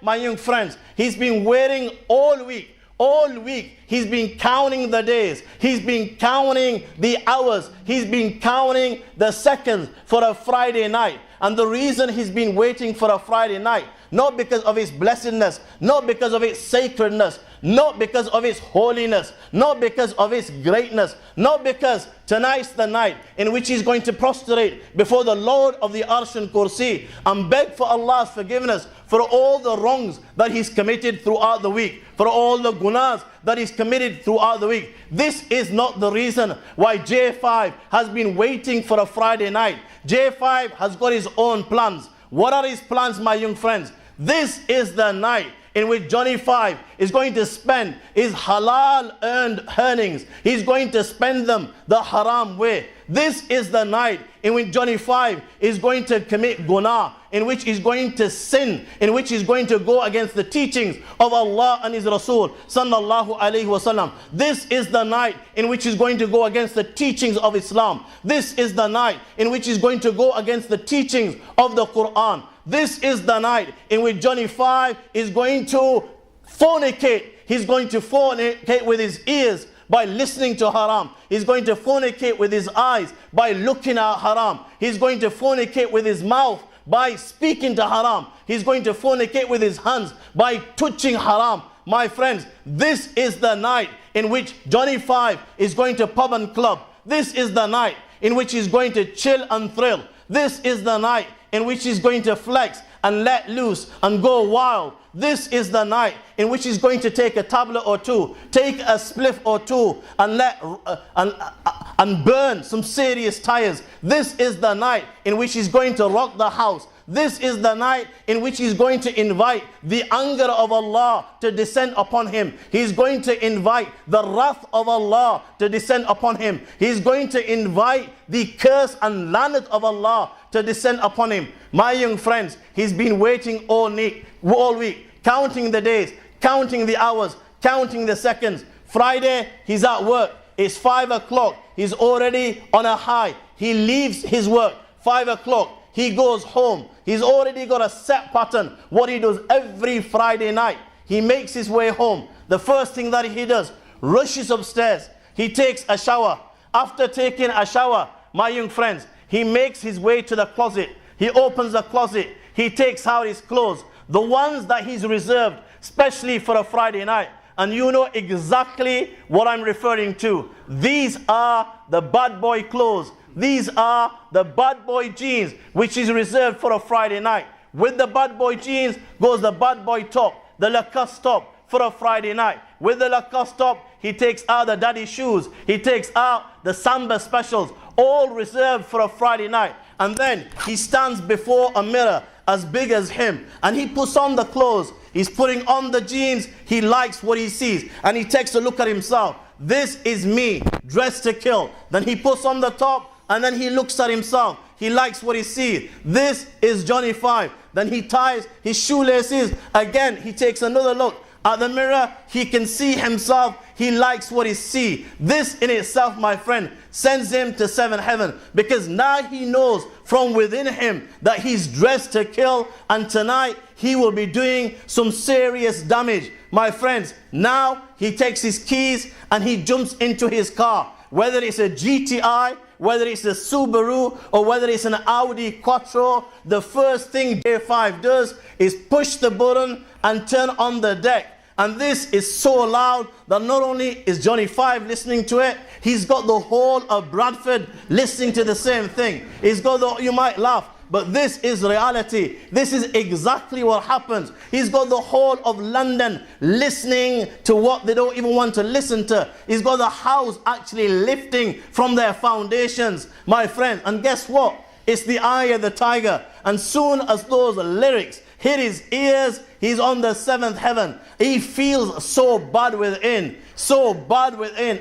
my young friends, he's been waiting all week. All week, he's been counting the days. He's been counting the hours. He's been counting the seconds for a Friday night. And the reason he's been waiting for a Friday night, not because of its blessedness, not because of its sacredness, not because of its holiness, not because of its greatness, not because tonight's the night in which he's going to prostrate before the Lord of the Arsh and Kursi and beg for Allah's forgiveness for all the wrongs that he's committed throughout the week, for all the gunas that he's committed throughout the week. This is not the reason why J5 has been waiting for a Friday night. J5 has got his own plans. What are his plans, my young friends? This is the night in which Johnny 5 is going to spend his halal earned earnings. He's going to spend them the haram way. This is the night in which Johnny 5 is going to commit guna, in which he's going to sin, in which he's going to go against the teachings of Allah and His Rasul sallallahu alaihi wasallam. This is the night in which he's going to go against the teachings of Islam. This is the night in which he's going to go against the teachings of the Quran. This is the night in which Johnny 5 is going to fornicate. He's going to fornicate with his ears by listening to haram. He's going to fornicate with his eyes by looking at haram. He's going to fornicate with his mouth by speaking to haram. He's going to fornicate with his hands by touching haram. My friends, this is the night in which Johnny 5 is going to pub and club. This is the night in which he's going to chill and thrill. This is the night in which he's going to flex and let loose and go wild. This is the night in which he's going to take a tablet or two, take a spliff or two, and burn some serious tires. This is the night in which he's going to rock the house. This is the night in which he's going to invite the anger of Allah to descend upon him. He's going to invite the wrath of Allah to descend upon him. He's going to invite the curse and lanat of Allah to descend upon him. My young friends, he's been waiting all week, counting the days, counting the hours, counting the seconds. Friday, he's at work. It's 5 o'clock. He's already on a high. He leaves his work, 5 o'clock. He goes home. He's already got a set pattern, what he does every Friday night. He makes his way home. The first thing that he does, rushes upstairs. He takes a shower. After taking a shower, my young friends, he makes his way to the closet. He opens the closet. He takes out his clothes, the ones that he's reserved, especially for a Friday night. And you know exactly what I'm referring to. These are the bad boy clothes. These are the bad boy jeans, which is reserved for a Friday night. With the bad boy jeans goes the bad boy top, the Lacoste top for a Friday night. With the Lacoste top, he takes out the daddy shoes. He takes out the Samba specials, all reserved for a Friday night. And then he stands before a mirror as big as him, and he puts on the clothes. He's putting on the jeans. He likes what he sees, and he takes a look at himself. This is me, dressed to kill. Then he puts on the top, and then he looks at himself. He likes what he sees. This is Johnny 5. Then he ties his shoelaces. Again, he takes another look at the mirror. He can see himself. He likes what he sees. This in itself, my friend, sends him to 7th heaven, because now he knows from within him that he's dressed to kill, and tonight he will be doing some serious damage. My friends, now he takes his keys and he jumps into his car. Whether it's a GTI, whether it's a Subaru, or whether it's an Audi Quattro, the first thing J5 does is push the button and turn on the deck. And this is so loud that not only is Johnny 5 listening to it, he's got the whole of Bradford listening to the same thing. He's got the, you might laugh, but this is reality. This is exactly what happens. He's got the whole of London listening to what they don't even want to listen to. He's got the house actually lifting from their foundations, my friend. And guess what? It's the eye of the tiger. And soon as those lyrics hit his ears, he's on the 7th heaven. He feels so bad within,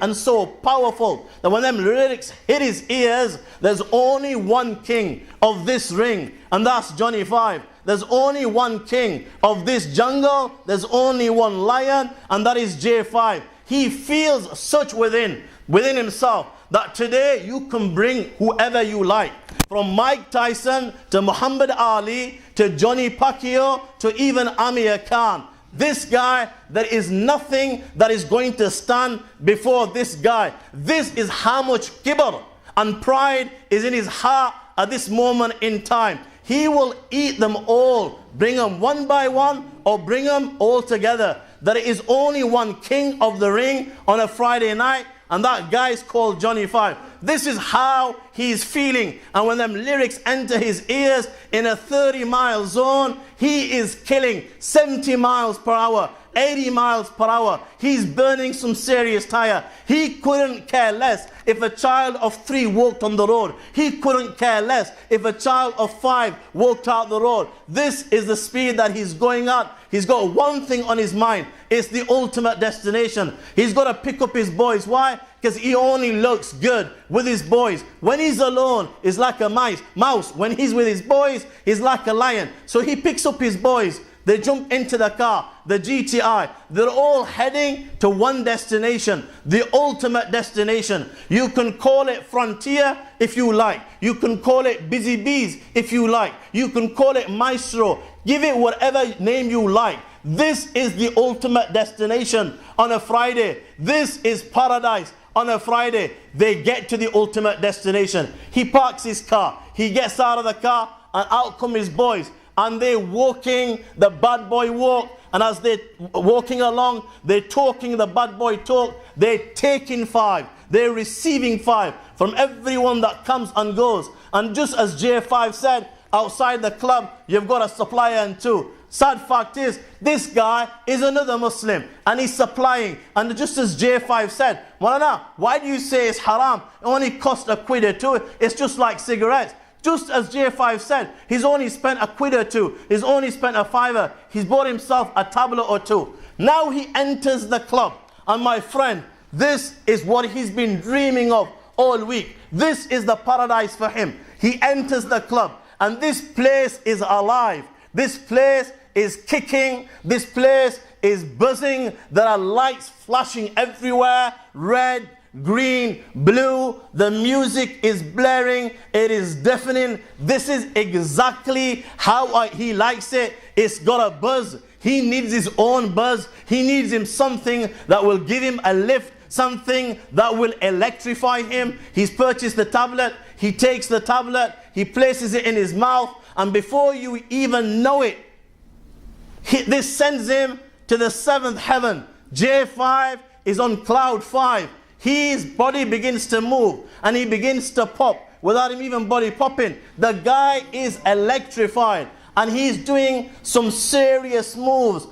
and so powerful that when them lyrics hit his ears, there's only one king of this ring, and that's Johnny 5. There's only one king of this jungle. There's only one lion, and that is J5. He feels such within himself that today you can bring whoever you like, from Mike Tyson to Muhammad Ali to Johnny Pacquiao, to even Amir Khan. This guy, there is nothing that is going to stand before this guy. This is how much kibr and pride is in his heart at this moment in time. He will eat them all, bring them one by one or bring them all together. There is only one king of the ring on a Friday night, and that guy is called Johnny Five. This is how he's feeling. And when them lyrics enter his ears in a 30-mile zone, he is killing 70 miles per hour, 80 miles per hour. He's burning some serious tire. He couldn't care less if a child of 3 walked on the road. He couldn't care less if a child of 5 walked out the road. This is the speed that he's going at. He's got one thing on his mind. It's the ultimate destination. He's got to pick up his boys. Why? Because he only looks good with his boys. When he's alone, he's like a mouse. When he's with his boys, he's like a lion. So he picks up his boys. They jump into the car, the GTI. They're all heading to one destination, the ultimate destination. You can call it Frontier if you like. You can call it Busy Bees if you like. You can call it Maestro. Give it whatever name you like. This is the ultimate destination on a Friday. This is paradise on a Friday. They get to the ultimate destination. He parks his car. He gets out of the car and out come his boys. And they're walking the bad boy walk. And as they're walking along, they're talking the bad boy talk. They're taking 5. They're receiving 5 from everyone that comes and goes. And just as J5 said, outside the club, you've got a supplier and 2. Sad fact is, this guy is another Muslim and he's supplying. And just as J5 said, Malana, why do you say it's haram? It only cost a quid or 2. It's just like cigarettes. Just as J5 said, he's only spent a quid or 2. He's only spent a fiver. He's bought himself a tablet or 2. Now he enters the club. And my friend, this is what he's been dreaming of all week. This is the paradise for him. He enters the club and this place is alive. This place is kicking. This place is buzzing. There are lights flashing everywhere. Red, green, blue. The music is blaring. It is deafening. This is exactly how he likes it. It's got a buzz. He needs his own buzz. He needs him something that will give him a lift, something that will electrify him. He's purchased the tablet. He takes the tablet. He places it in his mouth. And before you even know it, this sends him to the 7th heaven. J5 is on cloud 5. His body begins to move and he begins to pop without him even body popping. The guy is electrified and he's doing some serious moves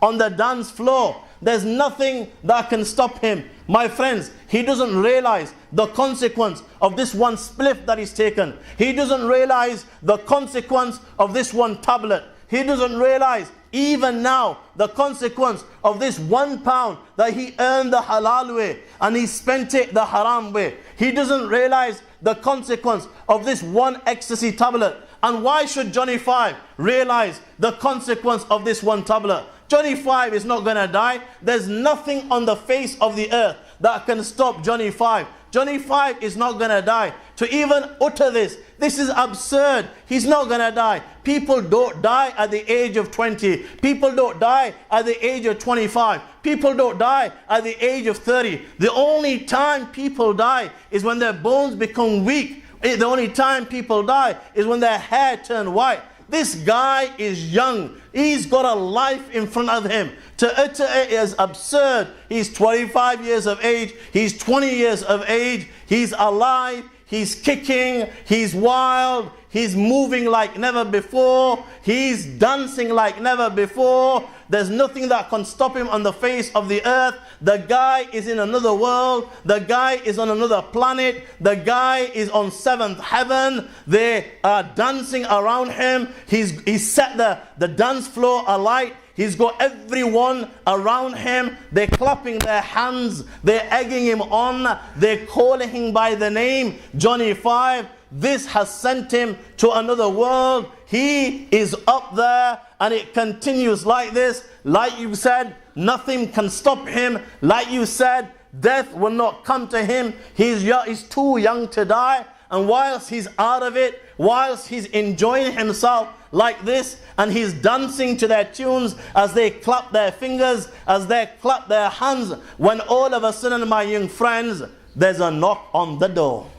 on the dance floor. There's nothing that can stop him. My friends, he doesn't realize the consequence of this one spliff that he's taken. He doesn't realize the consequence of this one tablet. He doesn't realize even now the consequence of this £1 that he earned the halal way and he spent it the haram way. He doesn't realize the consequence of this one ecstasy tablet. And why should Johnny 5 realize the consequence of this one tablet? Johnny 5 is not going to die. There's nothing on the face of the earth that can stop Johnny 5. Johnny 5 is not going to die. To even utter this is absurd. He's not going to die. People don't die at the age of 20. People don't die at the age of 25. People don't die at the age of 30. The only time people die is when their bones become weak. The only time people die is when their hair turns white. This guy is young. He's got a life in front of him. To utter it is absurd. He's 25 years of age. He's 20 years of age. He's alive. He's kicking. He's wild. He's moving like never before. He's dancing like never before. There's nothing that can stop him on the face of the earth. The guy is in another world. The guy is on another planet. The guy is on 7th heaven. They are dancing around him. He's set the dance floor alight. He's got everyone around him. They're clapping their hands. They're egging him on. They're calling him by the name, Johnny 5. This has sent him to another world. He is up there and it continues like this. Like you said, nothing can stop him. Like you said, death will not come to him. He's too young to die. and whilst he's out of it, whilst he's enjoying himself like this, and he's dancing to their tunes as they clap their fingers, as they clap their hands, when all of a sudden, my young friends, there's a knock on the door.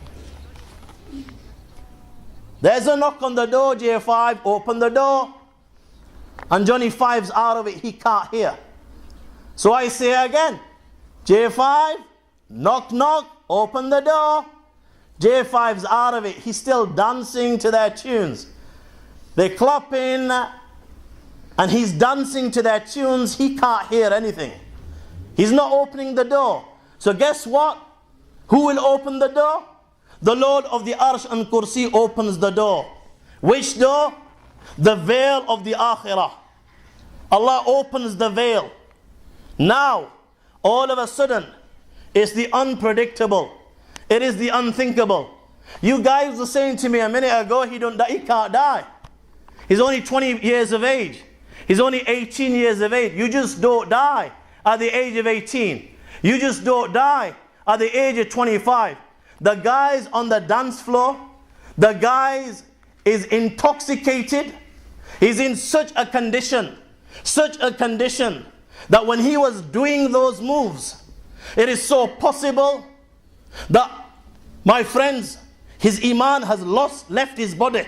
There's a knock on the door. J5, open the door. And Johnny 5's out of it, he can't hear. So I say again, J5, knock, knock, open the door. J5's out of it, he's still dancing to their tunes. They clap in, and he's dancing to their tunes, he can't hear anything. He's not opening the door. So guess what? Who will open the door? The Lord of the Arsh and Kursi opens the door. Which door? The veil of the Akhirah. Allah opens the veil. Now, all of a sudden, it's the unpredictable. It is the unthinkable. You guys were saying to me a minute ago, he can't die. He's only 20 years of age. He's only 18 years of age. You just don't die at the age of 18. You just don't die at the age of 25. The guys on the dance floor, the guys is intoxicated. He's in such a condition that when he was doing those moves, it is so possible that, my friends, his iman has left his body.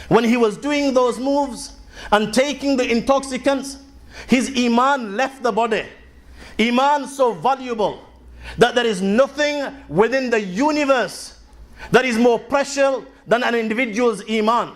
When he was doing those moves and taking the intoxicants, his iman left the body. Iman so valuable that there is nothing within the universe that is more precious than an individual's iman.